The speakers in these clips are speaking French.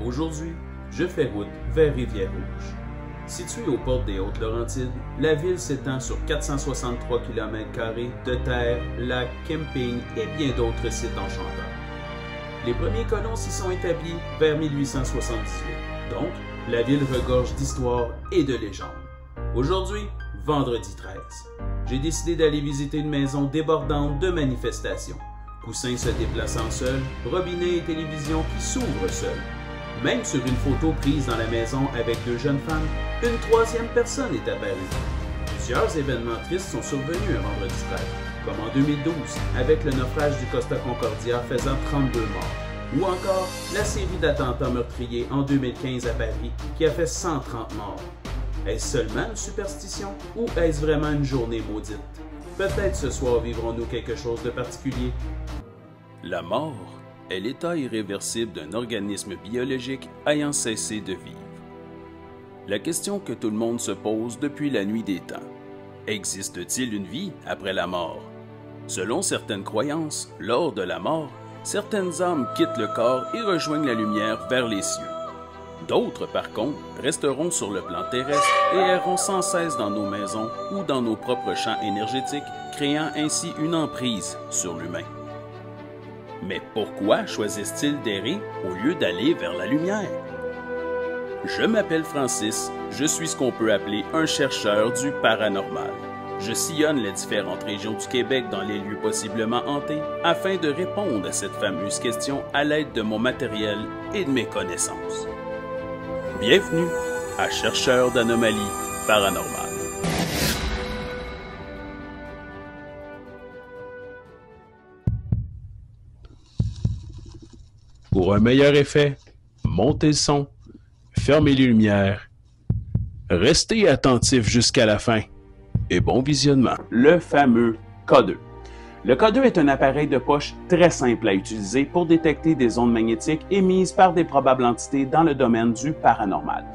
Aujourd'hui, je fais route vers Rivière-Rouge. Située aux portes des Hautes-Laurentides, la ville s'étend sur 463 km² de terre, lacs, campings et bien d'autres sites enchanteurs. Les premiers colons s'y sont établis vers 1878, donc la ville regorge d'histoires et de légendes. Aujourd'hui, vendredi 13, j'ai décidé d'aller visiter une maison débordante de manifestations. Coussins se déplaçant seul, robinet et télévision qui s'ouvrent seuls. Même sur une photo prise dans la maison avec deux jeunes femmes, une troisième personne est apparue. Plusieurs événements tristes sont survenus un vendredi 13, comme en 2012 avec le naufrage du Costa Concordia faisant 32 morts, ou encore la série d'attentats meurtriers en 2015 à Paris qui a fait 130 morts. Est-ce seulement une superstition ou est-ce vraiment une journée maudite? Peut-être ce soir vivrons-nous quelque chose de particulier. La mort est l'état irréversible d'un organisme biologique ayant cessé de vivre. La question que tout le monde se pose depuis la nuit des temps. Existe-t-il une vie après la mort? Selon certaines croyances, lors de la mort, certaines âmes quittent le corps et rejoignent la lumière vers les cieux. D'autres, par contre, resteront sur le plan terrestre et erront sans cesse dans nos maisons ou dans nos propres champs énergétiques, créant ainsi une emprise sur l'humain. Mais pourquoi choisissent-ils d'errer au lieu d'aller vers la lumière? Je m'appelle Francis, je suis ce qu'on peut appeler un chercheur du paranormal. Je sillonne les différentes régions du Québec dans les lieux possiblement hantés afin de répondre à cette fameuse question à l'aide de mon matériel et de mes connaissances. Bienvenue à Chercheur d'anomalies paranormales. Pour un meilleur effet, montez le son, fermez les lumières, restez attentifs jusqu'à la fin et bon visionnement. Le fameux K2. Le K2 est un appareil de poche très simple à utiliser pour détecter des ondes magnétiques émises par des probables entités dans le domaine du paranormal.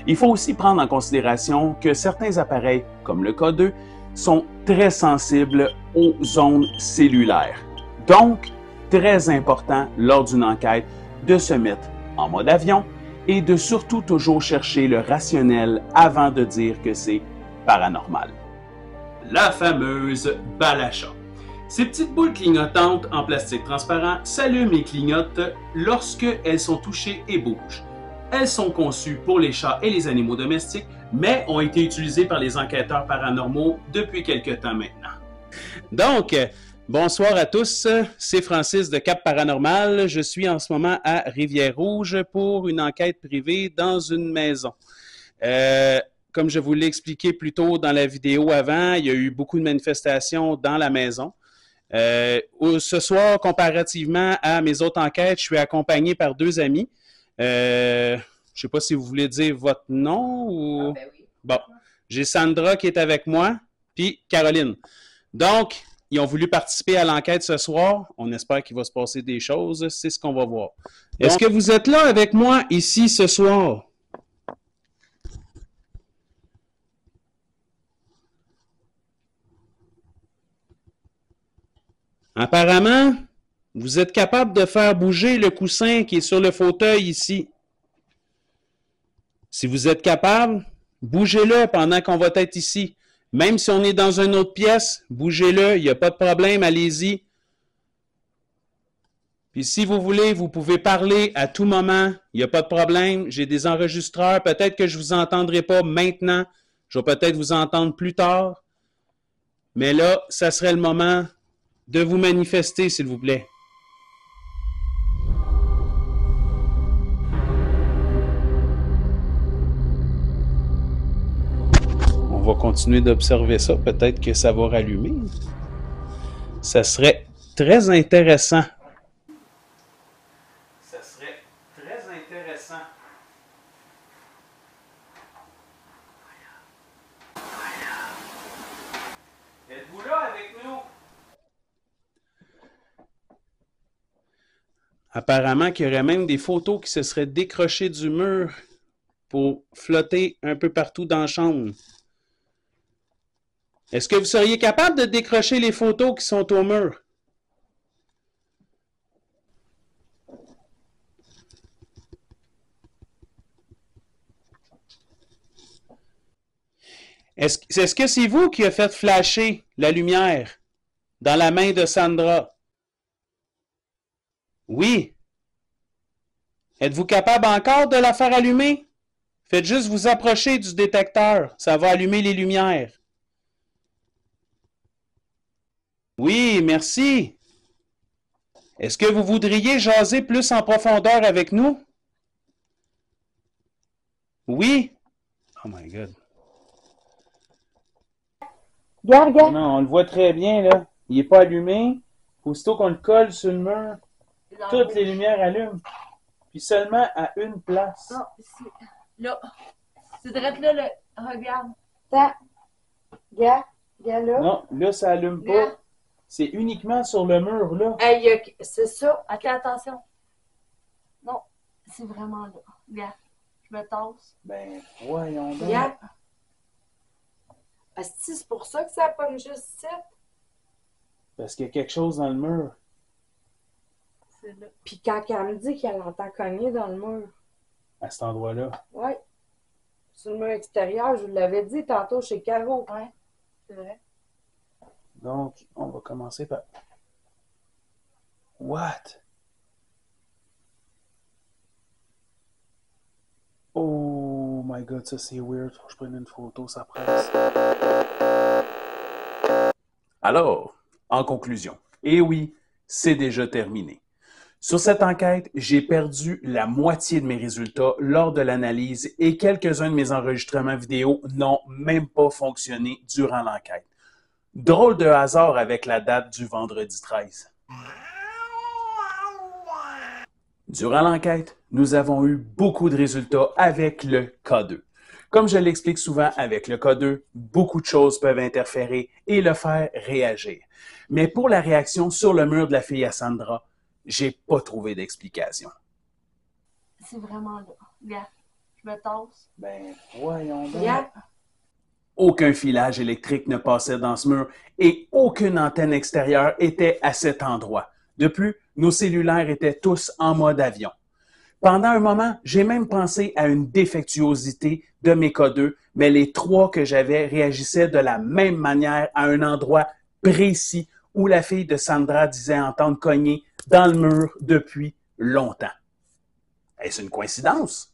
Il faut aussi prendre en considération que certains appareils, comme le K2, sont très sensibles aux ondes cellulaires. Donc, très important lors d'une enquête de se mettre en mode avion et de surtout toujours chercher le rationnel avant de dire que c'est paranormal. La fameuse balle à chat. Ces petites boules clignotantes en plastique transparent s'allument et clignotent lorsque elles sont touchées et bougent. Elles sont conçues pour les chats et les animaux domestiques, mais ont été utilisées par les enquêteurs paranormaux depuis quelque temps maintenant. Donc, bonsoir à tous, c'est Francis de Cap Paranormal. Je suis en ce moment à Rivière-Rouge pour une enquête privée dans une maison. Comme je vous l'ai expliqué plus tôt dans la vidéo avant, il y a eu beaucoup de manifestations dans la maison. Ce soir, comparativement à mes autres enquêtes, je suis accompagné par deux amis. Je ne sais pas si vous voulez dire votre nom ou... Ben oui. Bon, j'ai Sandra qui est avec moi, puis Caroline. Donc, ils ont voulu participer à l'enquête ce soir. On espère qu'il va se passer des choses. C'est ce qu'on va voir. Est-ce que vous êtes là avec moi ici ce soir? Apparemment, vous êtes capable de faire bouger le coussin qui est sur le fauteuil ici. Si vous êtes capable, bougez-le pendant qu'on va être ici. Même si on est dans une autre pièce, bougez-le, il n'y a pas de problème, allez-y. Puis si vous voulez, vous pouvez parler à tout moment, il n'y a pas de problème. J'ai des enregistreurs, peut-être que je ne vous entendrai pas maintenant, je vais peut-être vous entendre plus tard. Mais là, ça serait le moment de vous manifester, s'il vous plaît. On va continuer d'observer ça. Peut-être que ça va rallumer. Ça serait très intéressant. Ça serait très intéressant. Êtes-vous là avec nous? Apparemment qu'il y aurait même des photos qui se seraient décrochées du mur pour flotter un peu partout dans la chambre. Est-ce que vous seriez capable de décrocher les photos qui sont au mur? Est-ce que c'est vous qui a fait flasher la lumière dans la main de Sandra? Oui. Êtes-vous capable encore de la faire allumer? Faites juste vous approcher du détecteur. Ça va allumer les lumières. Oui, merci. Est-ce que vous voudriez jaser plus en profondeur avec nous? Oui. Oh my God. Regarde, regarde. Non, on le voit très bien, là. Il n'est pas allumé. Aussitôt qu'on le colle sur le mur, toutes les lumières allument. Puis seulement à une place. Non, ici. Là. C'est direct là, le. Regarde. Regarde. Regarde là. Non, là, ça allume pas. Regarde. C'est uniquement sur le mur, là. Hey, c'est ça. Ok, attention. Non, c'est vraiment là. Regarde. Je me tasse. Ben, voyons donc. Regarde. Asti, c'est pour ça que ça pomme juste ici. Parce qu'il y a quelque chose dans le mur. C'est là. Puis quand elle me dit qu'elle entend cogner dans le mur. À cet endroit-là. Ouais. Sur le mur extérieur, je vous l'avais dit tantôt chez Caro. Ouais. C'est vrai. Donc, on va commencer par... What? Oh my God, ça c'est weird. Faut que je prenne une photo, ça presse. Alors, en conclusion, et oui, c'est déjà terminé. Sur cette enquête, j'ai perdu la moitié de mes résultats lors de l'analyse et quelques-uns de mes enregistrements vidéo n'ont même pas fonctionné durant l'enquête. Drôle de hasard avec la date du vendredi 13. Durant l'enquête, nous avons eu beaucoup de résultats avec le K2. Comme je l'explique souvent avec le K2, beaucoup de choses peuvent interférer et le faire réagir. Mais pour la réaction sur le mur de la fille à Sandra, j'ai pas trouvé d'explication. C'est vraiment là. Regarde. Je me tasse. Ben, voyons donc. Regarde. Aucun filage électrique ne passait dans ce mur et aucune antenne extérieure était à cet endroit. De plus, nos cellulaires étaient tous en mode avion. Pendant un moment, j'ai même pensé à une défectuosité de mes K2, mais les trois que j'avais réagissaient de la même manière à un endroit précis où la fille de Sandra disait entendre cogner dans le mur depuis longtemps. Est-ce une coïncidence?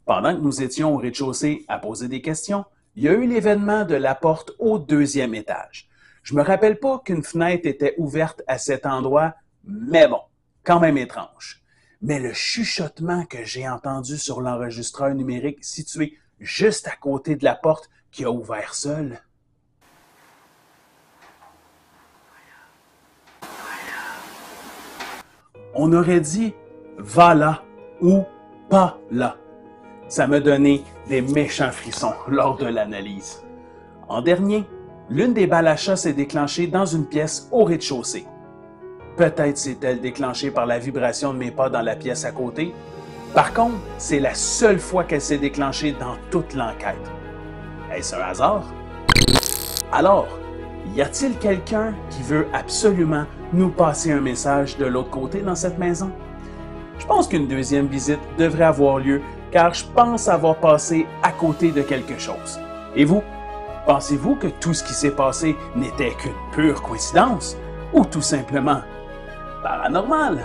Pendant que nous étions au rez-de-chaussée à poser des questions, il y a eu l'événement de la porte au 2e étage. Je me rappelle pas qu'une fenêtre était ouverte à cet endroit, mais bon, quand même étrange. Mais le chuchotement que j'ai entendu sur l'enregistreur numérique situé juste à côté de la porte qui a ouvert seul. On aurait dit « va là » ou « pas là ». Ça m'a donné des méchants frissons lors de l'analyse. En dernier, l'une des balles à chat s'est déclenchée dans une pièce au rez-de-chaussée. Peut-être s'est-elle déclenchée par la vibration de mes pas dans la pièce à côté. Par contre, c'est la seule fois qu'elle s'est déclenchée dans toute l'enquête. Est-ce un hasard? Alors, y a-t-il quelqu'un qui veut absolument nous passer un message de l'autre côté dans cette maison? Je pense qu'une deuxième visite devrait avoir lieu car je pense avoir passé à côté de quelque chose. Et vous? Pensez-vous que tout ce qui s'est passé n'était qu'une pure coïncidence ou tout simplement paranormal?